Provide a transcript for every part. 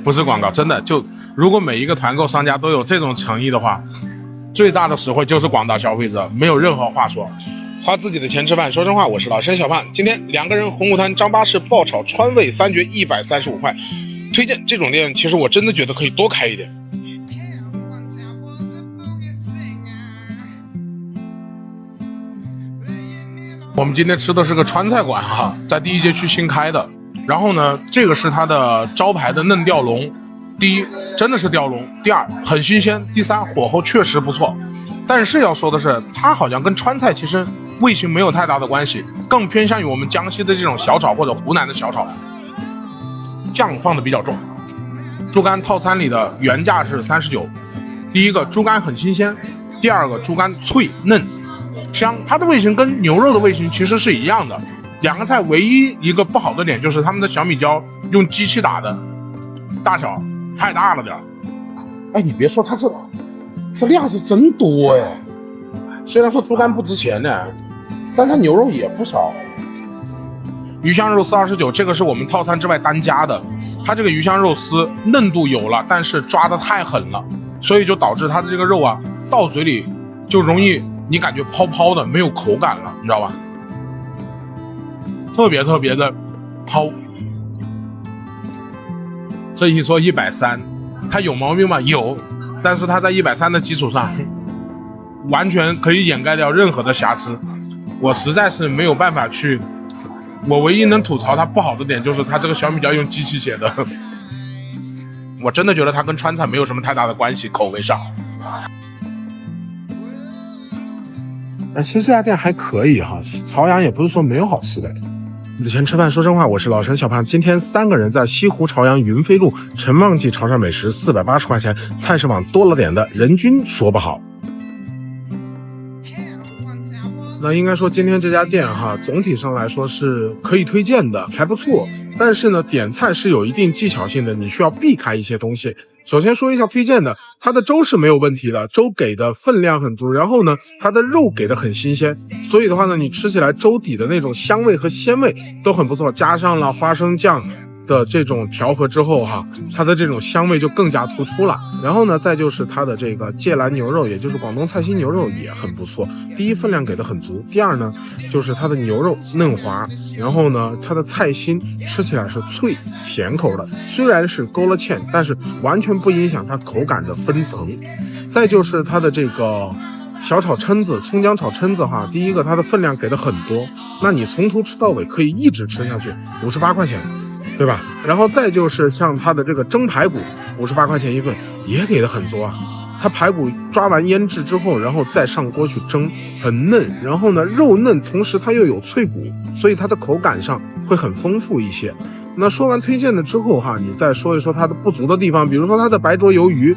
不是广告，真的就如果每一个团购商家都有这种诚意的话，最大的实惠就是广大消费者，没有任何话说。花自己的钱吃饭，说真话，我是老申小胖。今天2个人红谷滩张巴士爆炒川味3绝135块，推荐这种店，其实我真的觉得可以多开一点。我们今天吃的是个川菜馆哈，在第一街区新开的。然后呢，这个是它的招牌的嫩吊龙，第一真的是吊龙，第二很新鲜，第三火候确实不错。但是要说的是，它好像跟川菜其实味型没有太大的关系，更偏向于我们江西的这种小炒或者湖南的小炒，酱放的比较重。猪肝套餐里的原价是39，第一个猪肝很新鲜，第二个猪肝脆嫩香，它的味型跟牛肉的味型其实是一样的。2个菜唯一一个不好的点就是他们的小米椒用机器打的，大小太大了点。哎，你别说，它这量是真多哎！虽然说猪肝不值钱呢，但它牛肉也不少。鱼香肉丝29，这个是我们套餐之外单加的。它这个鱼香肉丝嫩度有了，但是抓得太狠了，所以就导致它的这个肉啊，到嘴里就容易你感觉泡泡的，没有口感了，你知道吧？特别特别的抛。这一说130，它有毛病吗？有，但是它在130的基础上，完全可以掩盖掉任何的瑕疵。我实在是没有办法去，我唯一能吐槽它不好的点就是它这个小米椒用机器写的，我真的觉得它跟川菜没有什么太大的关系，口味上。其实这家店还可以哈，朝阳也不是说没有好吃的。以前吃饭说真话，我是老陈小胖。今天3个人在西湖朝阳云飞路陈旺记潮汕美食，480块钱，菜市网多了点的，人均说不好。那应该说今天这家店哈，总体上来说是可以推荐的，还不错。但是呢，点菜是有一定技巧性的，你需要避开一些东西。首先说一下推荐的，它的粥是没有问题的，粥给的分量很足，然后呢，它的肉给的很新鲜，所以的话呢，你吃起来粥底的那种香味和鲜味都很不错，加上了花生酱的这种调和之后哈，它的这种香味就更加突出了。然后呢，再就是它的这个芥蓝牛肉，也就是广东菜心牛肉也很不错。第一，分量给的很足；第二呢，就是它的牛肉嫩滑，然后呢，它的菜心吃起来是脆甜口的，虽然是勾了芡，但是完全不影响它口感的分层。再就是它的这个小炒蛏子，葱姜炒蛏子哈，第一个它的分量给的很多，那你从头吃到尾可以一直吃下去，58块钱。对吧？然后再就是像它的这个蒸排骨，58块钱一份，也给的很足啊。它排骨抓完腌制之后，然后再上锅去蒸，很嫩。然后呢，肉嫩，同时它又有脆骨，所以它的口感上会很丰富一些。那说完推荐的之后哈，你再说一说它的不足的地方，比如说它的白灼鱿鱼。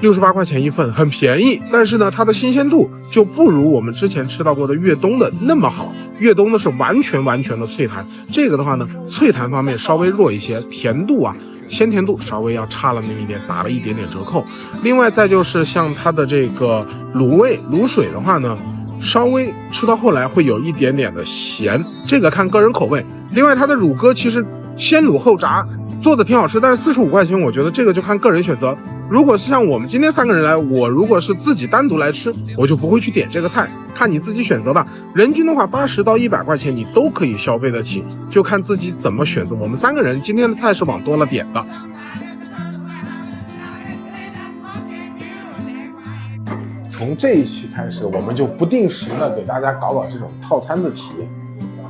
68块钱一份，很便宜，但是呢，它的新鲜度就不如我们之前吃到过的粤东的那么好。粤东的是完全的脆弹，这个的话呢，脆弹方面稍微弱一些，甜度啊，鲜甜度稍微要差了那么一点，打了一点点折扣。另外再就是像它的这个卤水的话呢，稍微吃到后来会有一点点的咸，这个看个人口味。另外它的乳鸽其实先卤后炸做的挺好吃，但是45块钱，我觉得这个就看个人选择。如果是像我们今天3个人来，我如果是自己单独来吃，我就不会去点这个菜，看你自己选择吧。人均的话80到100块钱你都可以消费得起，就看自己怎么选择。我们3个人今天的菜是往多了点的。从这一期开始，我们就不定时的给大家搞这种套餐的体验，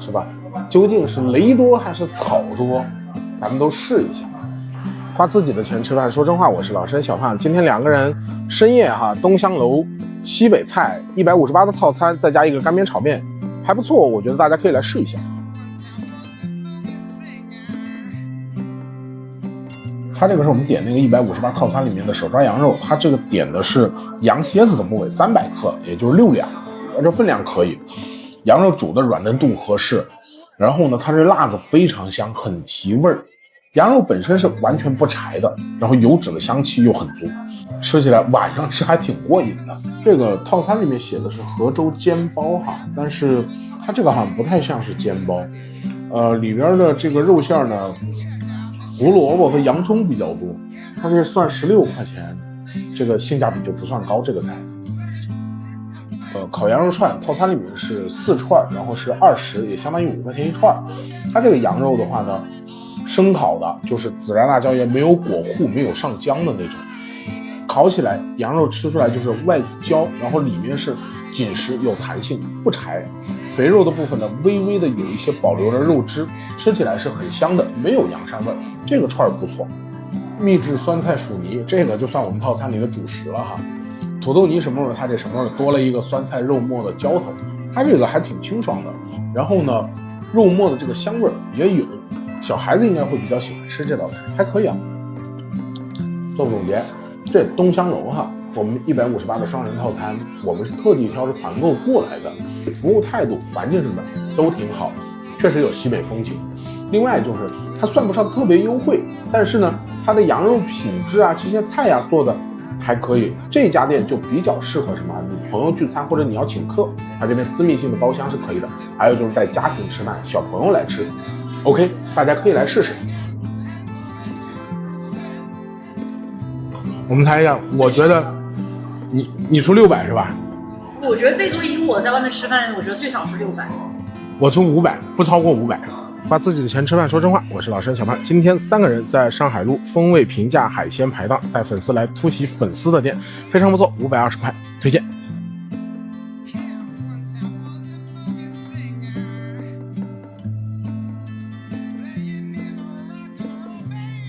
是吧？究竟是雷多还是草多，咱们都试一下。花自己的钱吃饭，说真话，我是老申小胖。今天2个人深夜哈，东香楼西北菜158的套餐，再加一个干煸炒面，还不错，我觉得大家可以来试一下。它这个是我们点那个158套餐里面的手抓羊肉，它这个点的是羊蝎子的部位300克，也就是6两，这分量可以。羊肉煮的软嫩度合适，然后呢，它这辣子非常香，很提味儿。羊肉本身是完全不柴的，然后油脂的香气又很足，吃起来晚上吃还挺过瘾的。这个套餐里面写的是河州煎包哈，但是它这个好像不太像是煎包，里边的这个肉馅呢，胡萝卜和洋葱比较多，它这算16块钱，这个性价比就不算高。这个菜，烤羊肉串套餐里面是4串，然后是20，也相当于5块钱一串。它这个羊肉的话呢，生烤的，就是孜然辣椒盐没有裹糊、没有上浆的那种。烤起来，羊肉吃出来就是外焦，然后里面是紧实有弹性，不柴。肥肉的部分呢，微微的有一些保留了肉汁，吃起来是很香的，没有羊膻味。这个串不错。秘制酸菜薯泥，这个就算我们套餐里的主食了哈。土豆泥什么味儿？它这什么味儿？多了一个酸菜肉末的浇头，它这个还挺清爽的。然后呢，肉末的这个香味儿也有，小孩子应该会比较喜欢吃这道菜，还可以啊。做个总结。这东香楼哈，我们158的双人套餐，我们是特地挑着团购过来的，服务态度、环境什么的都挺好，确实有西北风情。另外就是它算不上特别优惠，但是呢，它的羊肉品质啊，这些菜呀做的还可以。这家店就比较适合什么？你朋友聚餐或者你要请客，它这边私密性的包厢是可以的。还有就是带家庭吃饭，小朋友来吃 ，OK， 大家可以来试试。我们猜一下，我觉得你出600是吧？我觉得这桌以我在外面吃饭，我觉得最少是600。我出500，不超过500。花自己的钱吃饭说真话，我是老申小胖。今天3个人在上海路风味平价海鲜排档带粉丝来突袭粉丝的店，非常不错，520块，推荐。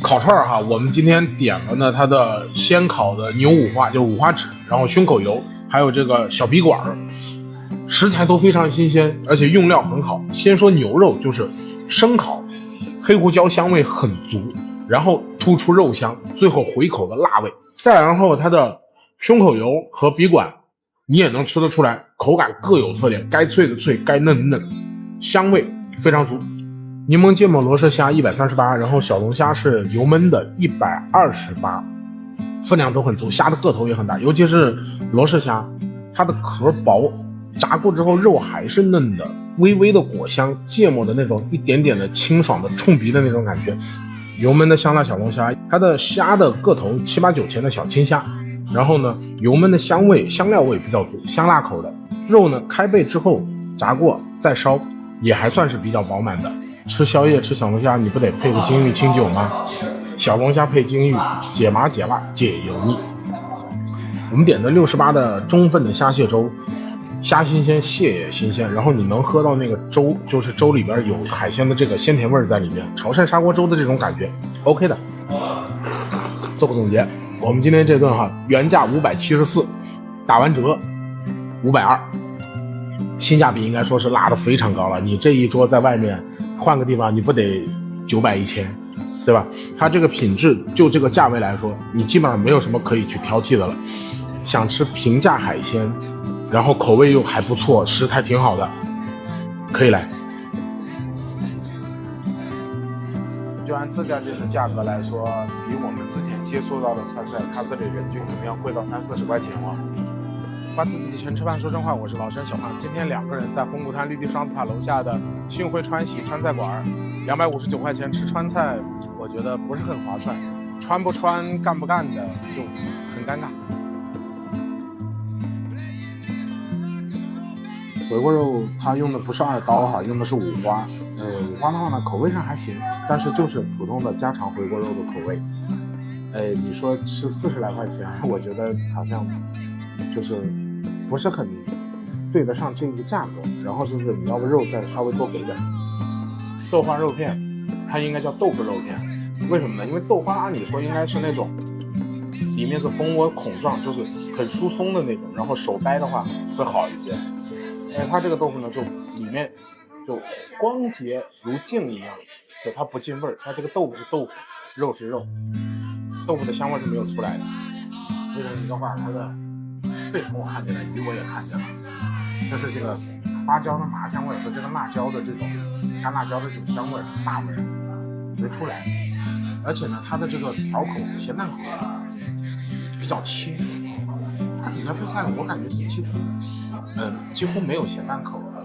烤串哈，我们今天点了呢，它的鲜烤的牛五花，就是五花趾，然后胸口油，还有这个小鼻管，食材都非常新鲜，而且用料很好。先说牛肉，就是生烤，黑胡椒香味很足，然后突出肉香，最后回口的辣味。再然后它的胸口油和鼻管，你也能吃得出来，口感各有特点，该脆的脆，该嫩的嫩，香味非常足。柠檬芥末罗氏虾138，然后小龙虾是油焖的128，分量都很足，虾的个头也很大，尤其是罗氏虾，它的壳薄，炸过之后肉还是嫩的，微微的果香，芥末的那种一点点的清爽的冲鼻的那种感觉。油焖的香辣小龙虾，它的虾的个头7、8、9钱的小青虾，然后呢油焖的香味香料味比较足，香辣口的肉呢开背之后炸过再烧，也还算是比较饱满的。吃宵夜吃小龙虾，你不得配个金玉清酒吗？小龙虾配金玉，解麻解辣解油腻。我们点的68的中份的虾蟹粥，虾新鲜，蟹也新鲜，然后你能喝到那个粥，就是粥里边有海鲜的这个鲜甜味在里面，潮汕砂锅粥的这种感觉 OK 的。做个总结，我们今天这顿哈，原价574，打完折520，性价比应该说是拉得非常高了。你这一桌在外面换个地方，你不得900、1000，对吧？它这个品质就这个价位来说，你基本上没有什么可以去挑剔的了。想吃平价海鲜，然后口味又还不错，食材挺好的，可以来。就按这家店的价格来说，比我们之前接触到的川菜，它这里人均肯定要贵到30-40块钱哦。花自己的钱吃饭说真话，我是老申小胖。今天2个人在丰谷滩绿地双子塔楼下的信汇川喜川菜馆，259块钱吃川菜，我觉得不是很划算。川不川，干不干的，就很尴尬。回锅肉它用的不是2刀哈，用的是五花。五花的话呢，口味上还行，但是就是普通的家常回锅肉的口味。你说吃40来块钱，我觉得好像就是不是很对得上这个价格。然后就是你要不肉再稍微多给点。豆花肉片，它应该叫豆腐肉片，为什么呢？因为豆花按理说应该是那种里面是蜂窝孔状，就是很疏松的那种，然后手掰的话会好一些。它这个豆腐呢，就里面就光洁如镜一样，就它不进味儿。它这个豆腐是豆腐，肉是肉，豆腐的香味是没有出来的。为什么的话，它的肺我看见了，鱼我也看见了，就是这个花椒的麻香味和这个辣椒的这种干辣椒的这种香味辣味没出来。而且呢，它的这个调口咸淡口比较轻，它底下配菜我感觉是几乎没有咸淡口的，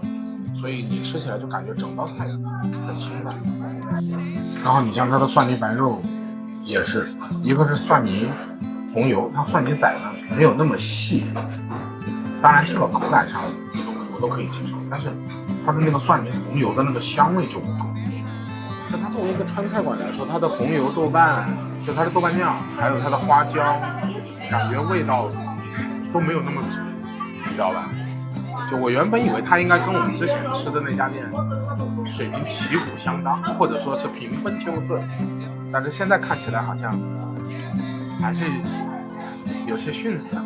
所以你吃起来就感觉整道菜很清淡。然后你像它的蒜泥白肉也是，一个是蒜泥红油，它蒜泥仔呢没有那么细，当然这个口感上我都可以接受，但是它的那个蒜泥红油的那个香味就不够。就它作为一个川菜馆来说，它的红油豆瓣，就它的豆瓣酱，还有它的花椒，感觉味道都没有那么足，你知道吧？就我原本以为它应该跟我们之前吃的那家店水平旗鼓相当，或者说是平分秋色，但是现在看起来好像还是有些逊色。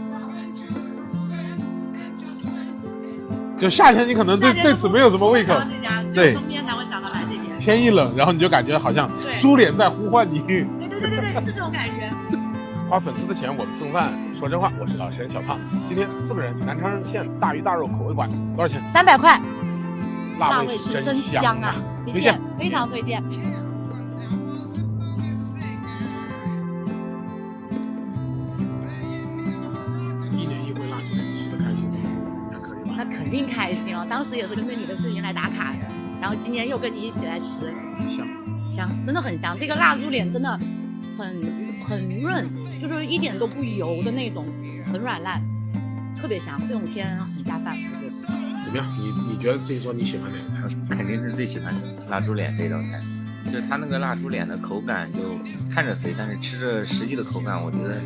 就夏天你可能对此没有什么胃口，对，冬天才会想到来这边。天一冷，然后你就感觉好像猪脸在呼唤你。对，是这种感觉。花粉丝的钱我们蹭饭，说真话，我是老实人小胖。今天4个人，南昌县大鱼大肉口味馆，多少钱？300块，辣味是真香啊！推荐，非常推荐。1年1回辣椒吃的开心吗？还可以吧？那肯定开心哦，当时也是跟着你的视频来打卡的，然后今年又跟你一起来吃，香，真的很香。这个辣猪脸真的很润，就是一点都不油的那种，很软烂，特别香。这种天很下饭，我觉得。怎么样？你觉得这一桌你喜欢哪个？肯定是最喜欢辣猪脸这道菜，就是它那个辣猪脸的口感就看着肥，但是吃着实际的口感，我觉得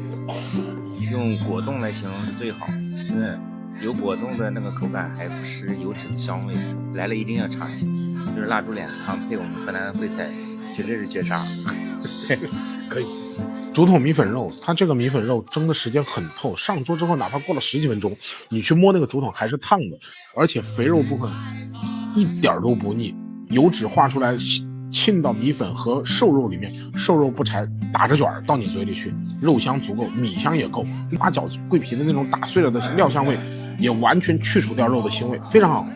用果冻来形容是最好。就是有果冻的那个口感，还不失油脂的香味，来了一定要尝一下。就是辣猪脸汤配我们河南的烩菜，绝对是绝杀。可以。竹筒米粉肉，它这个米粉肉蒸的时间很透，上桌之后哪怕过了10几分钟，你去摸那个竹筒还是烫的，而且肥肉部分一点都不腻，油脂化出来浸到米粉和瘦肉里面，瘦肉不柴，打着卷到你嘴里去，肉香足够，米香也够，八角桂皮的那种打碎了的料香味也完全去除掉肉的腥味，非常好。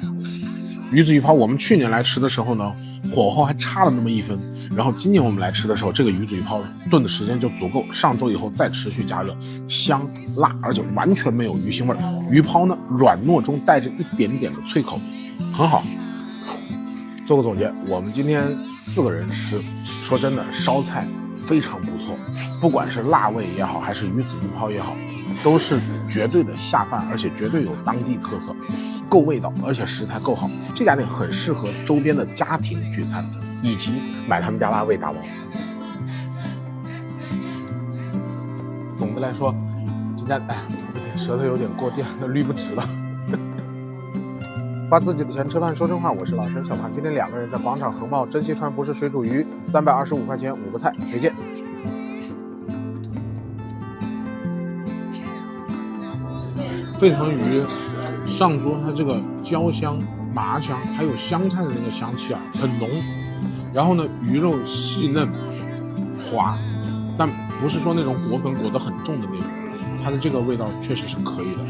鱼子鱼泡我们去年来吃的时候呢，火候还差了那么1分，然后今年我们来吃的时候，这个鱼子鱼泡炖的时间就足够，上桌以后再持续加热，香辣，而且完全没有鱼腥味。鱼泡呢软糯中带着一点点的脆口，很好。做个总结，我们今天4个人吃，说真的，烧菜非常不错，不管是辣味也好，还是鱼子鱼泡也好，都是绝对的下饭，而且绝对有当地特色，够味道，而且食材够好。这家店很适合周边的家庭聚餐，以及买他们家辣味大包。总的来说，今天不行，舌头有点过电，捋不直了。花自己的钱吃饭，说真话，我是老陈小胖。今天2个人在广场横报珍稀川不是水煮鱼，325块钱5个菜，推荐。沸腾鱼上桌，它这个椒香、麻香还有香菜的那个香气啊，很浓。然后呢，鱼肉细嫩滑，但不是说那种裹粉裹得很重的那种，它的这个味道确实是可以的。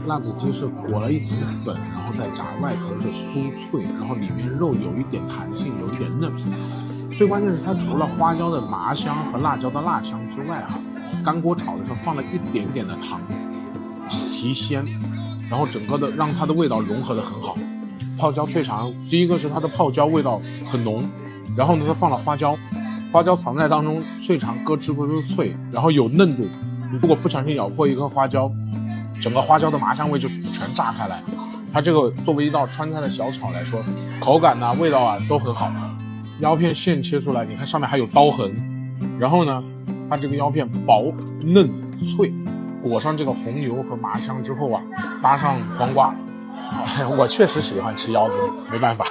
辣子鸡是裹了一层粉，然后再炸，外壳是酥脆，然后里面肉有一点弹性，有一点嫩。最关键是它除了花椒的麻香和辣椒的辣香之外啊，干锅炒的时候放了一点点的糖提鲜，然后整个的让它的味道融合得很好。泡椒脆肠，第一个是它的泡椒味道很浓，然后呢它放了花椒，花椒藏在当中，脆肠咯吱咯吱脆，然后有嫩度。你如果不小心咬破一颗花椒，整个花椒的麻香味就全炸开来。它这个作为一道川菜的小炒来说，口感啊味道啊都很好。腰片现切出来，你看上面还有刀痕，然后呢它这个腰片薄嫩脆，裹上这个红油和麻香之后啊，搭上黄瓜，我确实喜欢吃腰子，没办法。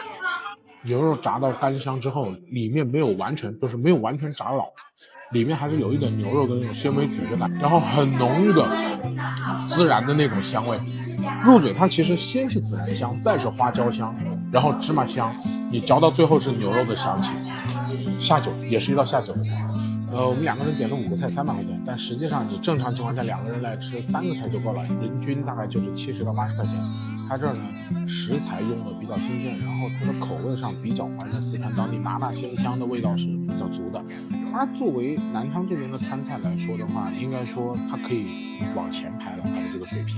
牛肉炸到干香之后，里面没有完全炸老，里面还是有一点牛肉的那种纤维咀嚼感，然后很浓郁的孜然的那种香味。入嘴它其实先是孜然香，再是花椒香，然后芝麻香，你嚼到最后是牛肉的香气。下酒也是一道下酒的菜。我们2个人点了5个菜300块钱，但实际上你正常情况下2个人来吃3个菜就够了，人均大概就是70到80块钱。它这儿呢食材用的比较新鲜，然后它的口味上比较还原四川当地麻辣鲜香的味道是比较足的。它作为南昌这边的川菜来说的话，应该说它可以往前排了，它的这个水平。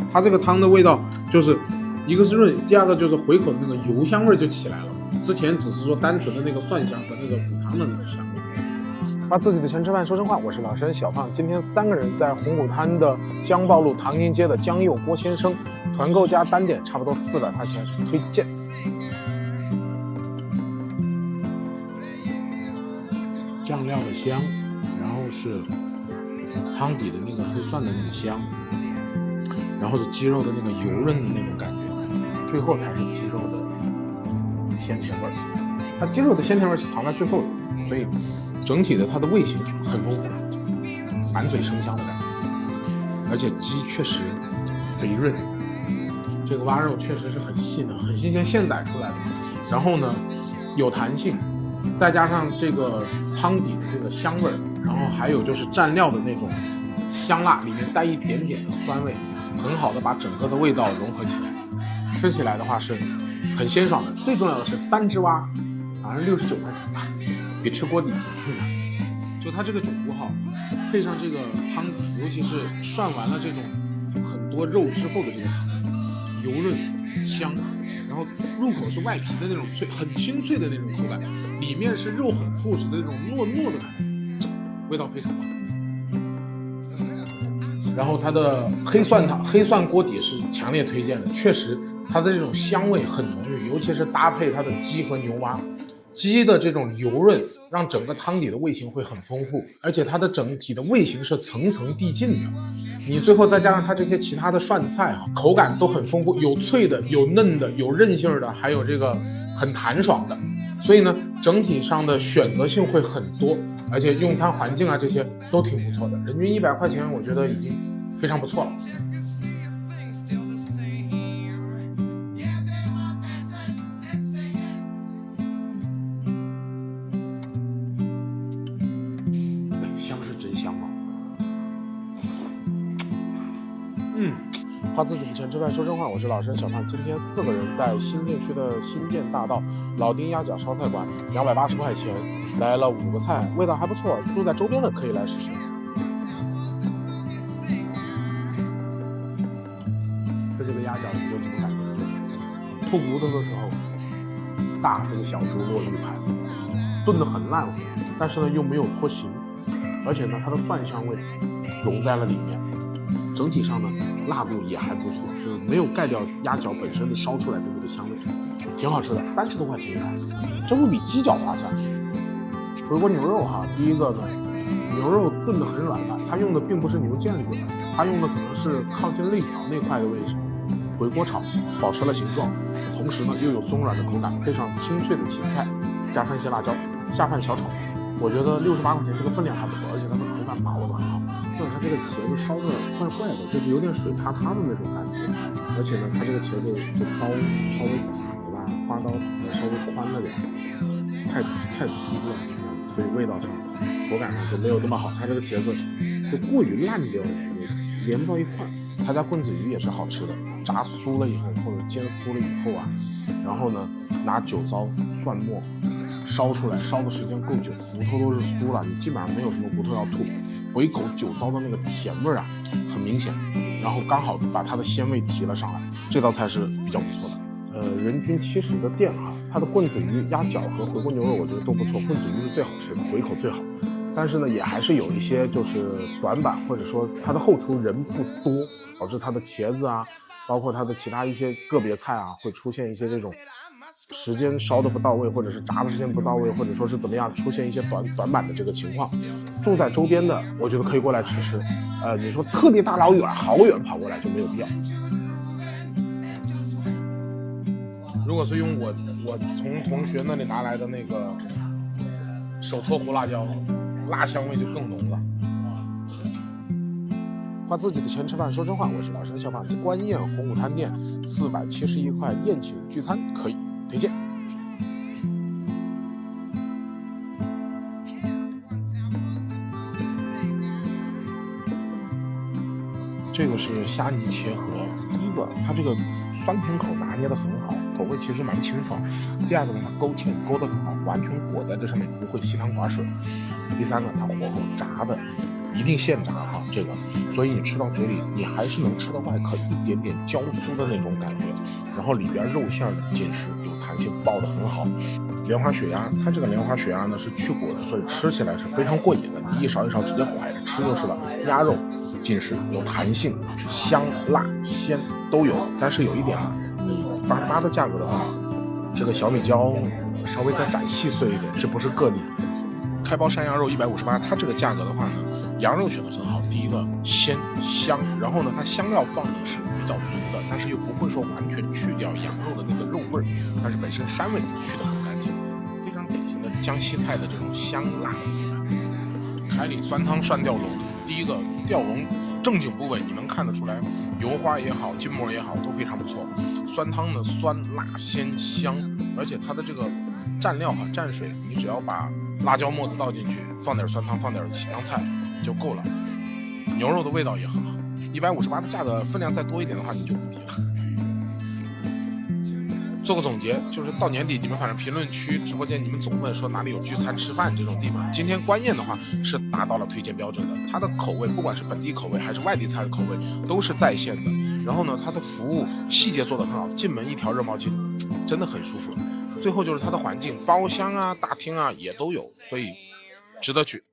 它它这个汤的味道就是一个是润，第二个就是回口的那个油香味就起来了。之前只是说单纯的那个蒜香和那个补汤的那个香味。花自己的钱吃饭，说真话，我是老申小胖。今天3个人在红谷滩的江报路唐营街的江右郭先生，团购加单点差不多400块钱，推荐。酱料的香，然后是汤底的那个黑蒜的那个香，然后是鸡肉的那个油润的那种感觉，最后才是鸡肉的鲜甜味儿。它鸡肉的鲜甜味是藏在最后的，所以整体的它的味型很丰富，满嘴生香的感觉。而且鸡确实肥润，这个蛙肉确实是很细的，很新鲜现宰出来的。然后呢，有弹性，再加上这个汤底的这个香味儿，然后还有就是蘸料的那种香辣，里面带一点点的酸味，很好的把整个的味道融合起来。吃起来的话是很鲜爽的。最重要的是3只蛙，好像69块钱吧，比吃锅底就它这个9股好，配上这个汤底，尤其是涮完了这种很多肉之后的这个汤，油润香，然后入口是外皮的那种脆，很清脆的那种口感，里面是肉很厚实的那种糯糯的感觉，味道非常棒。然后它的黑蒜锅底是强烈推荐的，确实它的这种香味很浓郁，尤其是搭配它的鸡和牛蛙，鸡的这种油润让整个汤底的味型会很丰富，而且它的整体的味型是层层递进的。你最后再加上它这些其他的涮菜啊，口感都很丰富，有脆的，有嫩的，有韧性的，还有这个很弹爽的。所以呢，整体上的选择性会很多，而且用餐环境啊这些都挺不错的，人均100块钱，我觉得已经非常不错了。香是真香啊！花自己的钱吃饭，说真话，我是老申小胖。今天4个人在新店区的新建大道老丁鸭脚烧菜馆，280块钱，来了5个菜，味道还不错。住在周边的可以来试试。吃这个鸭脚你有什么感觉？吐骨头的时候，大这个小猪落玉盘，炖得很烂糊，但是呢又没有脱形，而且呢它的蒜香味融在了里面。整体上呢，辣度也还不错，就是没有盖掉鸭脚本身的烧出来的那个香味，挺好吃的，30多块钱一盘，这不比鸡脚划算。回锅牛肉哈，第一个呢，牛肉炖得很软烂，它用的并不是牛腱子，它用的可能是靠近肋条那块的位置，回锅炒，保持了形状，同时呢又有松软的口感，配上清脆的芹菜，加上一些辣椒，下饭小炒。我觉得68块钱这个分量还不错，而且它的口感把握得很好。但是它这个茄子烧的怪怪的，就是有点水塌塌的那种感觉，而且呢，它这个茄子就刀稍微短了吧，花刀稍微宽了点，太粗了，所以味道上口感上就没有那么好。它这个茄子就过于烂掉了那种，连不到一块。他家棍子鱼也是好吃的，炸酥了以后或者煎酥了以后啊，然后呢拿酒糟蒜末烧出来，烧的时间够久，骨头都是酥了，你基本上没有什么骨头要吐，回口酒糟的那个甜味啊很明显，然后刚好把它的鲜味提了上来，这道菜是比较不错的。人均70的店啊，它的棍子鱼、鸭脚和回锅牛肉我觉得都不错，棍子鱼是最好吃的，回口最好。但是呢，也还是有一些就是短板，或者说它的后厨人不多，导致它的茄子啊，包括它的其他一些个别菜啊，会出现一些这种时间烧的不到位，或者是炸的时间不到位，或者说是怎么样，出现一些短板的这个情况。住在周边的，我觉得可以过来吃吃。你说特别大老远，好远跑过来就没有必要。如果是用我从同学那里拿来的那个手搓胡辣椒，辣香味就更浓了。花自己的钱吃饭，说真话，我是老申小胖。观宴红谷滩店471块，宴请聚餐可以推荐。这个是虾泥茄盒，第一个它这个酸甜口拿捏的很好，口味其实蛮清爽。第二个呢，它勾芡勾得很好，完全裹在这上面不会稀汤寡水。第三个它火候炸的一定现炸哈，这个，所以你吃到嘴里，你还是能吃到外壳一点点焦酥的那种感觉，然后里边肉馅的紧实有弹性，爆得很好。莲花血鸭，它这个莲花血鸭呢是去骨的，所以吃起来是非常过瘾的，你一勺一勺直接蒯着吃就是了。鸭肉紧实有弹性，香辣鲜都有，但是有一点啊，88的价格的话，这个小米椒稍微再斩细碎一点，这不是个例。开包山羊肉158，它这个价格的话呢，羊肉选的很好，第一个鲜香，然后呢它香料放的是比较足的，但是又不会说完全去掉羊肉的那个肉味儿，但是本身膻味去得很干净，非常典型的江西菜的这种香辣的口感。凯里酸汤涮吊龙，第一个吊龙正经部位你能看得出来，油花也好，筋膜也好都非常不错。酸汤呢酸辣鲜香，而且它的这个蘸料蘸水，你只要把辣椒末子倒进去，放点酸汤，放点洋菜就够了。牛肉的味道也很好，158的价格，分量再多一点的话你就无敌了。做个总结，就是到年底你们反正评论区、直播间你们总问说哪里有聚餐吃饭这种地方，今天关宴的话是达到了推荐标准的，它的口味不管是本地口味还是外地菜的口味都是在线的，然后呢它的服务细节做得很好，进门一条热毛巾真的很舒服。最后就是它的环境，包厢啊、大厅啊也都有，所以值得去。